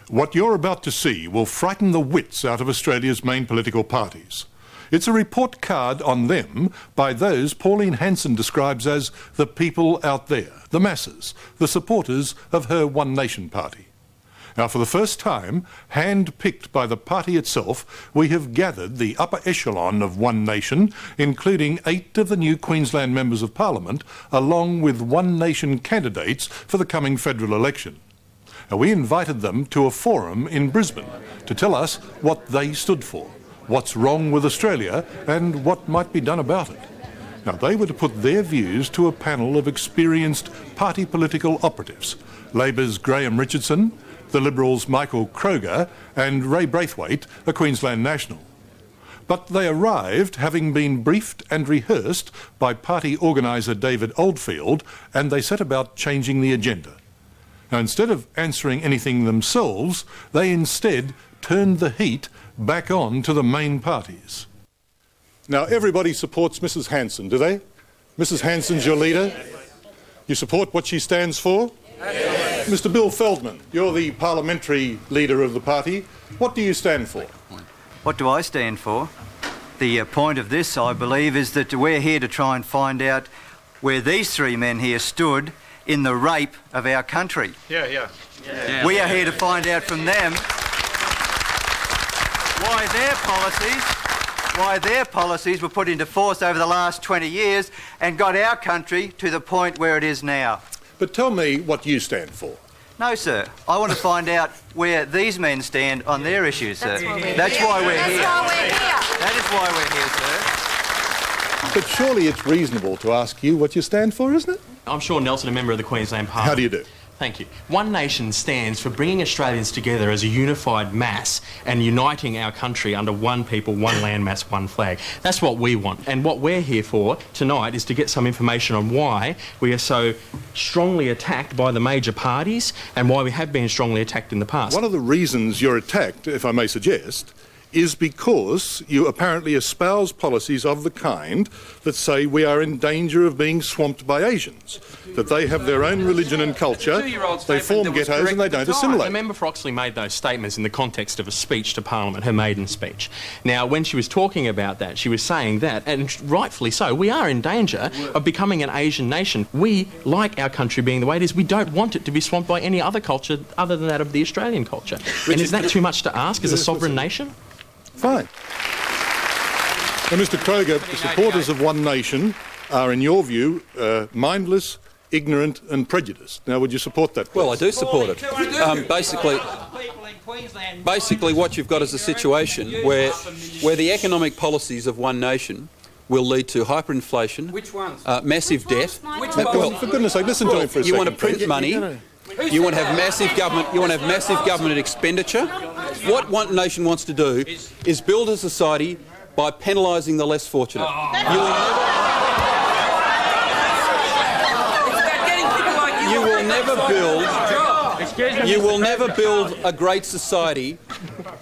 What you're about to see will frighten the wits out of Australia's main political parties. It's a report card on them by those Pauline Hanson describes as the people out there, the masses, the supporters of her One Nation party. Now, for the first time, hand-picked by the party itself, we have gathered the upper echelon of One Nation, including 8 of the new Queensland members of Parliament, along with One Nation candidates for the coming federal election. Now, we invited them to a forum in Brisbane to tell us what they stood for, what's wrong with Australia, and what might be done about it. Now, they were to put their views to a panel of experienced party political operatives, Labor's Graham Richardson, the Liberals' Michael Kroger and Ray Braithwaite, a Queensland national. But they arrived having been briefed and rehearsed by party organiser David Oldfield, and they set about changing the agenda. Now, instead of answering anything themselves, they instead turned the heat back on to the main parties. Now, everybody supports Mrs. Hanson, do they? Mrs. Hanson's your leader? You support what she stands for? Mr. Bill Feldman, you're the parliamentary leader of the party. What do you stand for? What do I stand for? The point of this, I believe, is that we're here to try and find out where these 3 men here stood in the rape of our country. Yeah. We are here to find out from them why their policies were put into force over the last 20 years and got our country to the point where it is now. But tell me what you stand for. No, sir. I want to find out where these men stand on their issues, sir. That's why we're here. That is why we're here, sir. But surely it's reasonable to ask you what you stand for, isn't it? I'm Sean Nelson, a member of the Queensland Parliament. How do you do? Thank you. One Nation stands for bringing Australians together as a unified mass and uniting our country under one people, one landmass, one flag. That's what we want. And what we're here for tonight is to get some information on why we are so strongly attacked by the major parties and why we have been strongly attacked in the past. One of the reasons you're attacked, if I may suggest, is because you apparently espouse policies of the kind that say we are in danger of being swamped by Asians, that they have their own religion and culture, they form ghettos and they don't assimilate. The member for Oxley made those statements in the context of a speech to Parliament, her maiden speech. Now, when she was talking about that, she was saying that, and rightfully so, we are in danger of becoming an Asian nation. We like our country being the way it is. We don't want it to be swamped by any other culture other than that of the Australian culture. And is that too much to ask as a sovereign nation? Fine. Now, Mr. Kroger, the supporters of One Nation are, in your view, mindless, ignorant and prejudiced. Now, would you support that? Well, I do support it. Basically, what you've got is a situation where the economic policies of One Nation will lead to hyperinflation, massive debt. Well, for goodness sake, listen to him for a second. You want to print money. You want to have massive government. You want to have massive government expenditure. What One Nation wants to do is build a society by penalising the less fortunate. You will never build a great society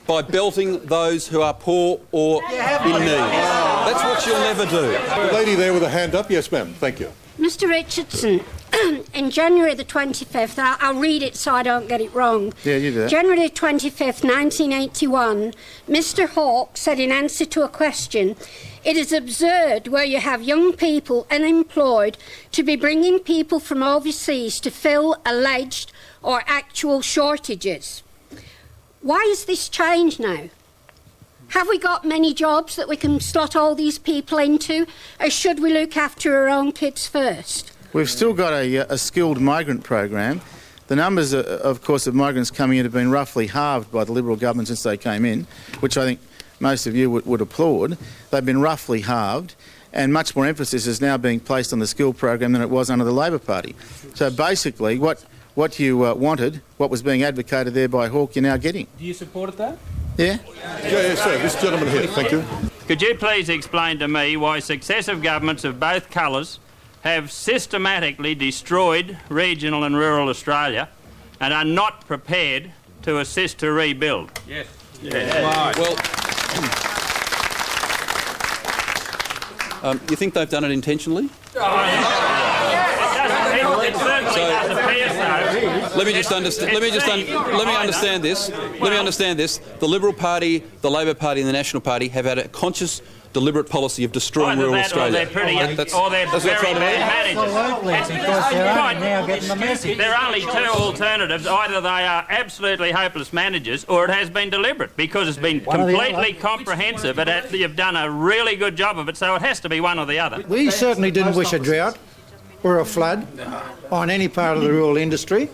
by belting those who are poor or in need. That's what you'll never do. The lady there with a hand up. Yes, ma'am. Thank you. Mr. Richardson, in January the 25th, I'll read it so I don't get it wrong. Yeah, you do that. January 25th, 1981, Mr. Hawke said in answer to a question, "It is absurd where you have young people unemployed to be bringing people from overseas to fill alleged or actual shortages." Why has this changed now? Have we got many jobs that we can slot all these people into, or should we look after our own kids first? We've still got a skilled migrant program. The numbers, of course, of migrants coming in have been roughly halved by the Liberal government since they came in, which I think most of you would applaud. They've been roughly halved, and much more emphasis is now being placed on the skilled program than it was under the Labor Party. So basically, what you wanted, what was being advocated there by Hawke, you're now getting. Do you support that? Yeah? Yes, sir. This gentleman here. Thank you. Could you please explain to me why successive governments of both colours have systematically destroyed regional and rural Australia and are not prepared to assist to rebuild? Yes. Well, you think they've done it intentionally? It certainly does appear so. Let me understand this. The Liberal Party, the Labor Party and the National Party have had a conscious, deliberate policy of destroying rural Australia. Or they're very bad managers. Absolutely, because they're only now getting the message. There are only two alternatives. Either they are absolutely hopeless managers, or it has been deliberate, because it's been completely comprehensive. You've done a really good job of it, so it has to be one or the other. We certainly didn't wish a drought or a flood on any part of the rural industry,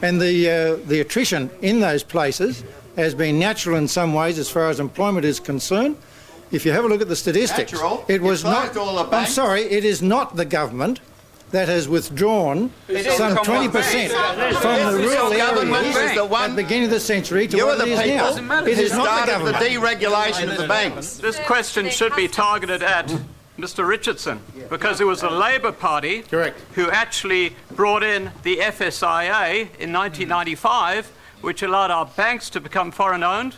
and the attrition in those places has been natural in some ways as far as employment is concerned. If you have a look at the statistics, it was not. I'm sorry, it is not the government that has withdrawn some 20% from the rural areas at the beginning of the century to what it is now. It is not the government. The deregulation of the banks. This question should be targeted at Mr. Richardson, because it was the Labor Party who actually brought in the FSIA in 1995, which allowed our banks to become foreign-owned,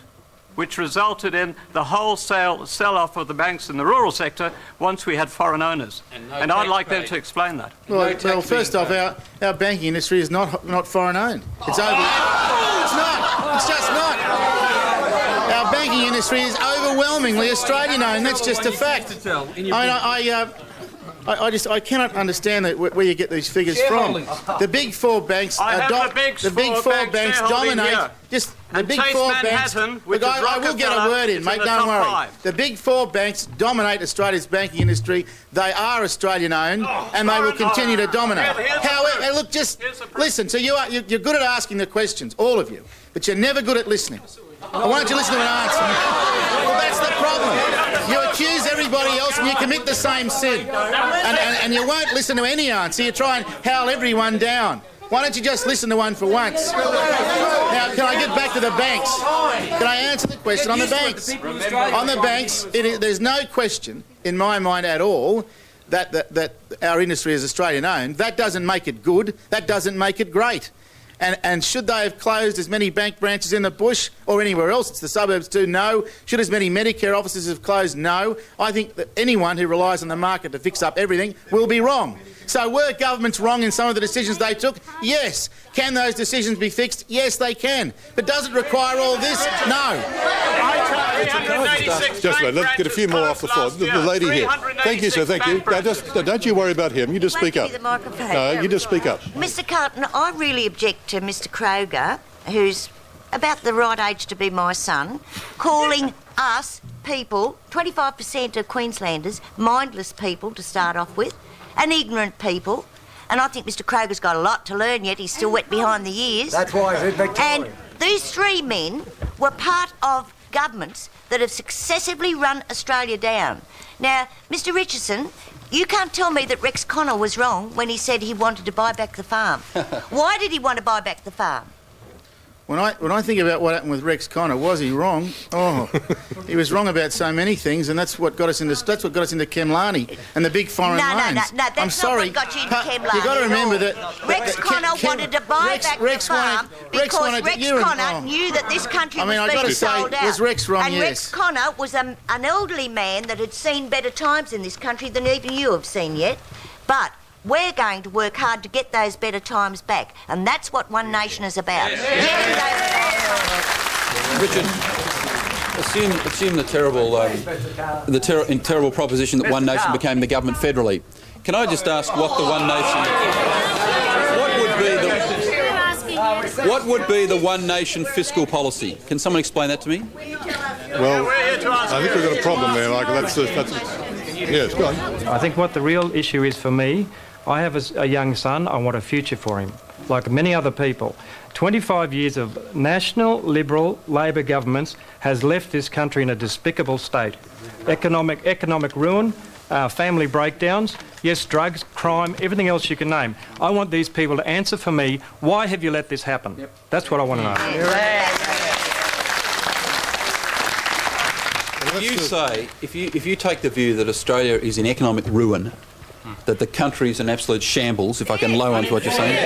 which resulted in the wholesale sell-off of the banks in the rural sector once we had foreign owners. And I'd like them to explain that. Well, first off, our banking industry is not foreign-owned. It's over. It's not. It's just not. Our banking industry is overwhelmingly Australian-owned. That's just a fact. I cannot understand where you get these figures from. The big four banks dominate. The big four banks. Look, I will get a word in, mate. Don't worry. The big four banks dominate Australia's banking industry. They are Australian-owned, and they will continue to dominate. However, look, just listen. So you're good at asking the questions, all of you, but you're never good at listening. Why don't you listen to an answer? Well, that's the problem. You accuse everybody else and you commit the same sin. And you won't listen to any answer. You try and howl everyone down. Why don't you just listen to one for once? Now, can I get back to the banks? Can I answer the question on the banks? On the banks, there's no question in my mind at all that our industry is Australian-owned. That doesn't make it good. That doesn't make it great. And should they have closed as many bank branches in the bush or anywhere else? It's the suburbs too. No. Should as many Medicare offices have closed? No. I think that anyone who relies on the market to fix up everything will be wrong. So were governments wrong in some of the decisions they took? Yes. Can those decisions be fixed? Yes, they can. But does it require all this? No. Just a minute, let's get a few more off the floor. The lady here. Thank you, sir, thank you. Now, don't you worry about him. You just speak up. No, you just speak up. Mr Carlton, I really object to Mr Kroger, who's about the right age to be my son, calling us people, 25% of Queenslanders, mindless people to start off with, and ignorant people. And I think Mr Kroger's got a lot to learn yet. He's still wet behind the ears. That's why he's in Victoria. And these three men were part of governments that have successively run Australia down. Now, Mr Richardson, you can't tell me that Rex Connor was wrong when he said he wanted to buy back the farm. Why did he want to buy back the farm? When I think about what happened with Rex Connor, was he wrong? Oh, he was wrong about so many things, and that's what got us into Kemlani and the big foreign loans. No, that's not what got you into Kemlani. You've got to remember that Rex Connor wanted to buy back the farm because Rex Connor knew that this country was being sold out. Was Rex wrong? And Rex Connor was an elderly man that had seen better times in this country than even you have seen yet. But we're going to work hard to get those better times back, and that's what One Nation is about. Richard, assume the terrible proposition that One Nation became the government federally. Can I just ask what the One Nation... What would be the One Nation fiscal policy? Can someone explain that to me? Well, I think we've got a problem there, Michael. Yes, go on. I think what the real issue is for me, I have a young son. I want a future for him, like many other people. 25 years of national Liberal Labor governments has left this country in a despicable state. Economic ruin, family breakdowns, yes, drugs, crime, everything else you can name. I want these people to answer for me, why have you let this happen? Yep. That's what I want to know. If you take the view that Australia is in economic ruin, that the country is an absolute shambles, if I can low on to what you're saying.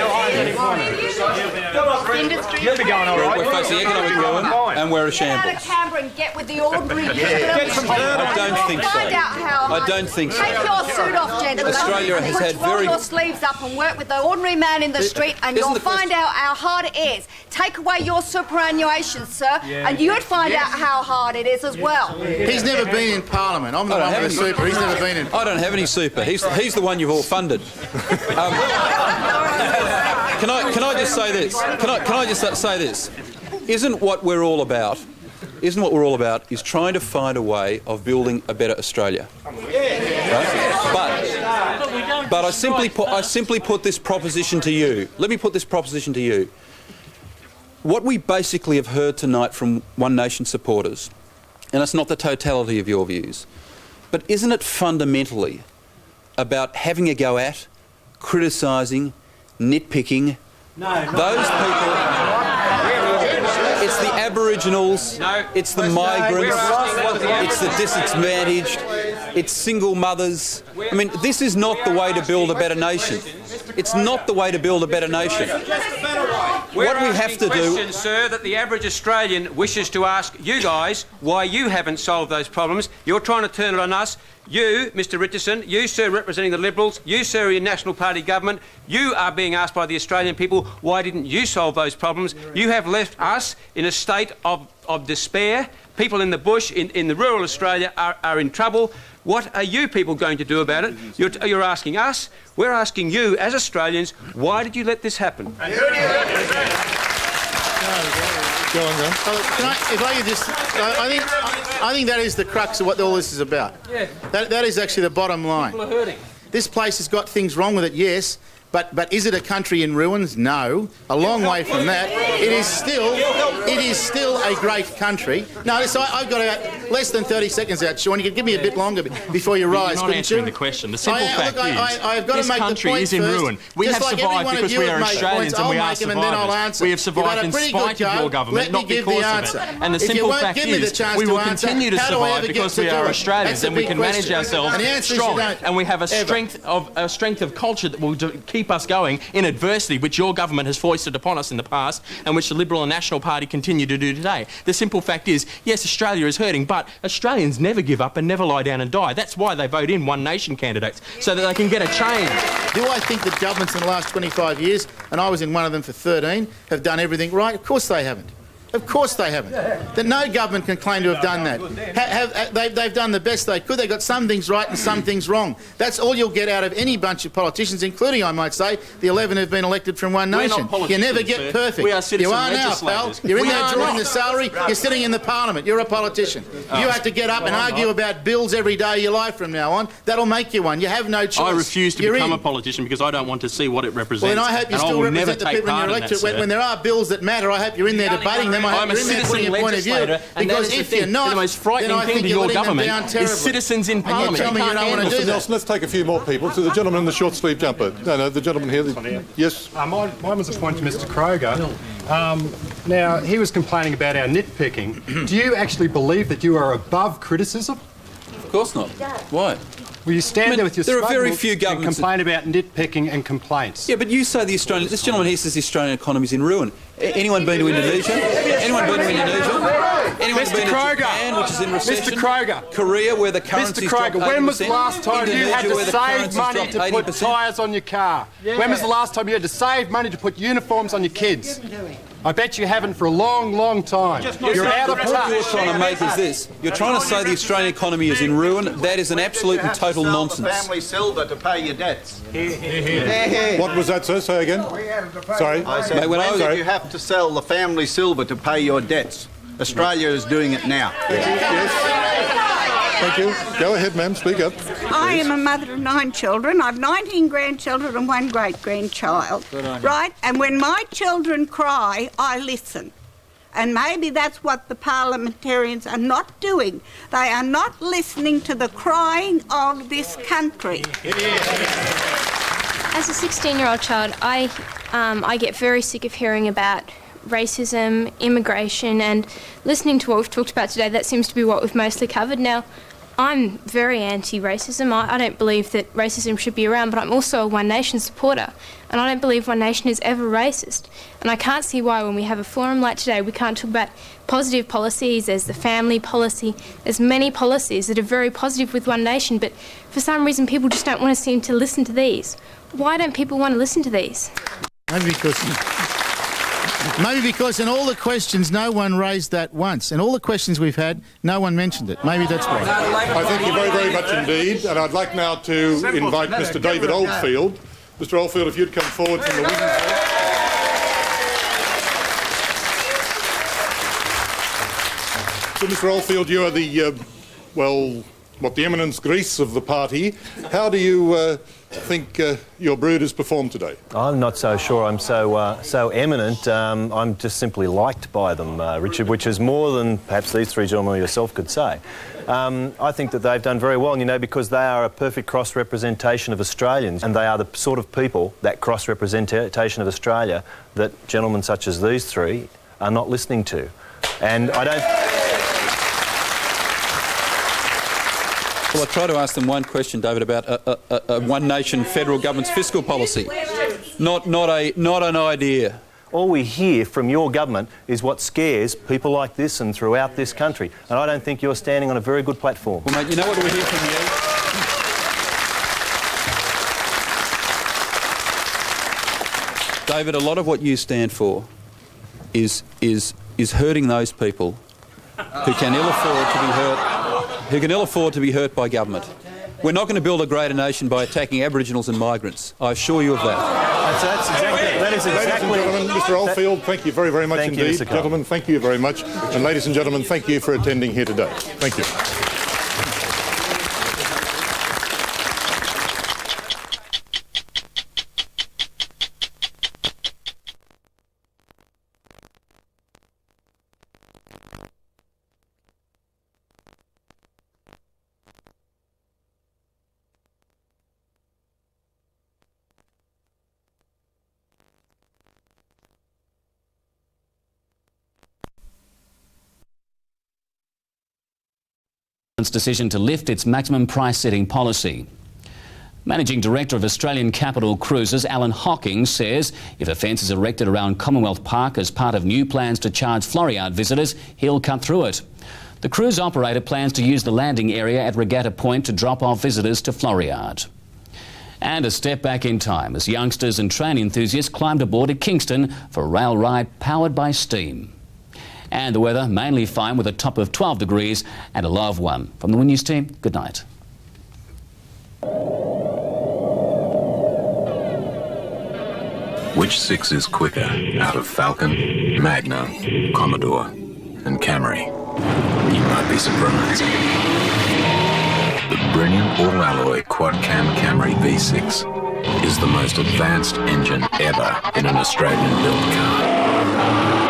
You'll be going all right. We're facing economic ruin and we're a shambles. Go to Canberra and get with the ordinary I don't think so. Find out how I don't think so. Take your suit off, gentlemen. Australia has had Roll very... your sleeves up and work with the ordinary man in the street and you'll find out how hard it is. Take away your superannuation, sir, and you'd find out how hard it is as well. He's never been in Parliament. I'm the one with the super. He's never been in. I don't have any super. He's the one you've all funded. Can I just say this? Can I just say this? Isn't what we're all about is trying to find a way of building a better Australia. Right? But I simply put this proposition to you. Let me put this proposition to you. What we basically have heard tonight from One Nation supporters, and it's not the totality of your views, but isn't it fundamentally about having a go at, criticising, nitpicking those people? It's the Aboriginals, it's the migrants, it's the disadvantaged, it's single mothers. I mean, this is not the way to build a better nation. It's not the way to build a better nation. What we have to do... question, sir, that the average Australian wishes to ask you guys why you haven't solved those problems. You're trying to turn it on us. You, Mr Richardson, you, sir, representing the Liberals, you, sir, your National Party government, you are being asked by the Australian people, why didn't you solve those problems? You have left us in a state of despair. People in the bush, in the rural Australia, are in trouble. What are you people going to do about it? You're asking us, we're asking you as Australians, why did you let this happen? Go on, I think that is the crux of what all this is about. Yeah. That is actually the bottom line. People are hurting. This place has got things wrong with it, yes, but is it a country in ruins? No. A long way from that. It is still a great country. No, I've got about less than 30 seconds out, Sean. You could give me a bit longer before you rise, You're not answering the question. The simple fact is, this country is in ruin. We have survived because we are Australians and we are survivors. We have survived in spite of your government, not because of it. And the simple fact is, we will continue to survive because we are Australians and we can manage ourselves strong. And we have a strength of culture that will keep us going in adversity, which your government has foisted upon us in the past and which the Liberal and National Party continue to do today. The simple fact is, yes, Australia is hurting, but Australians never give up and never lie down and die. That's why they vote in One Nation candidates, so that they can get a change. Do I think that governments in the last 25 years, and I was in one of them for 13, have done everything right? Of course they haven't. Of course they haven't. That no government can claim to have done that. They've done the best they could. They've got some things right and some things wrong. That's all you'll get out of any bunch of politicians, including, I might say, the 11 who've been elected from One Nation. You never get perfect. We are citizen you are now, pal. You're in there drawing the salary. You're sitting in the Parliament. You're a politician. You have to get up and argue about bills every day of your life from now on. That'll make you one. You have no choice. I refuse to become a politician because I don't want to see what it represents. Well, then I hope you still represent the people in your electorate. When there are bills that matter, I hope you're in there debating them. I'm a citizen legislator, and that is the most frightening thing to your government is citizens in Parliament. You can't handle Mr. Nelson, let's take a few more people. To the gentleman in the short sleeve jumper. No, the gentleman here. Yes. Mine was a point to Mr. Kroger. Now, he was complaining about our nitpicking. Do you actually believe that you are above criticism? Of course not. Why? Well, you stand there with your there are very few and complain about nitpicking and complaints. Yeah, but you say this gentleman here says the Australian economy's in ruin. Anyone been to Indonesia? Anyone been to Indonesia? Anyone been to Japan, which is in recession? Mr. Kroger. Korea, where the currency's dropped 80%? When was the last time you had to save money to put tyres on your car? Yeah. When was the last time you had to save money to put uniforms on your kids? I bet you haven't for a long, long time. You're out of touch. The point you're trying to make is this. You're trying to say the Australian economy is in ruin. That is an absolute and total nonsense. Family silver to pay your debts. What was that, sir? Say again. Sorry. I said, you have to sell the family silver to pay your debts. Australia is doing it now. Yes. Thank you. Go ahead, ma'am. Speak up. I am a mother of 9 children. I've 19 grandchildren and 1 great-grandchild. Right? And when my children cry, I listen. And maybe that's what the parliamentarians are not doing. They are not listening to the crying of this country. As a 16-year-old child, I get very sick of hearing about racism, immigration, and listening to what we've talked about today. That seems to be what we've mostly covered. Now, I'm very anti-racism. I don't believe that racism should be around, but I'm also a One Nation supporter, and I don't believe One Nation is ever racist. And I can't see why, when we have a forum like today, we can't talk about positive policies. There's the family policy. There's many policies that are very positive with One Nation, but for some reason people just don't want to seem to listen to these. Why don't people want to listen to these? Maybe because in all the questions, no one raised that once. In all the questions we've had, no one mentioned it. Maybe that's why. I thank you very, very much indeed. And I'd like now to invite Mr. David Oldfield. Mr. Oldfield, if you'd come forward from the witness box. So, Mr. Oldfield, you are the, the eminence grise of the party. How do you think your brood has performed today? I'm not so sure I'm so eminent. I'm just simply liked by them, Richard, which is more than perhaps these three gentlemen yourself could say. I think that they've done very well, because they are a perfect cross-representation of Australians, and they are the sort of people, that cross-representation of Australia, that gentlemen such as these three are not listening to. And I don't... Well, I try to ask them one question, David, about a One Nation federal government's fiscal policy, not an idea. All we hear from your government is what scares people like this and throughout this country, and I don't think you're standing on a very good platform. Well, mate, you know what we hear from you? David, a lot of what you stand for is hurting those people who can ill afford to be hurt. Who can ill afford to be hurt by government. We're not going to build a greater nation by attacking Aboriginals and migrants. I assure you of that. That is exactly... Ladies and gentlemen, Mr. Oldfield, thank you very, very much indeed. Gentlemen, thank you very much. And ladies and gentlemen, thank you for attending here today. Thank you. Decision to lift its maximum price setting policy. Managing Director of Australian Capital Cruises, Alan Hocking, says if a fence is erected around Commonwealth Park as part of new plans to charge Floriade visitors, he'll cut through it. The cruise operator plans to use the landing area at Regatta Point to drop off visitors to Floriade. And a step back in time as youngsters and train enthusiasts climbed aboard at Kingston for a rail ride powered by steam. And the weather mainly fine with a top of 12 degrees and a low of 1. From the Win News team, good night. Which six is quicker out of Falcon, Magna, Commodore and Camry? You might be surprised. The brilliant all-alloy quad-cam Camry V6 is the most advanced engine ever in an Australian-built car.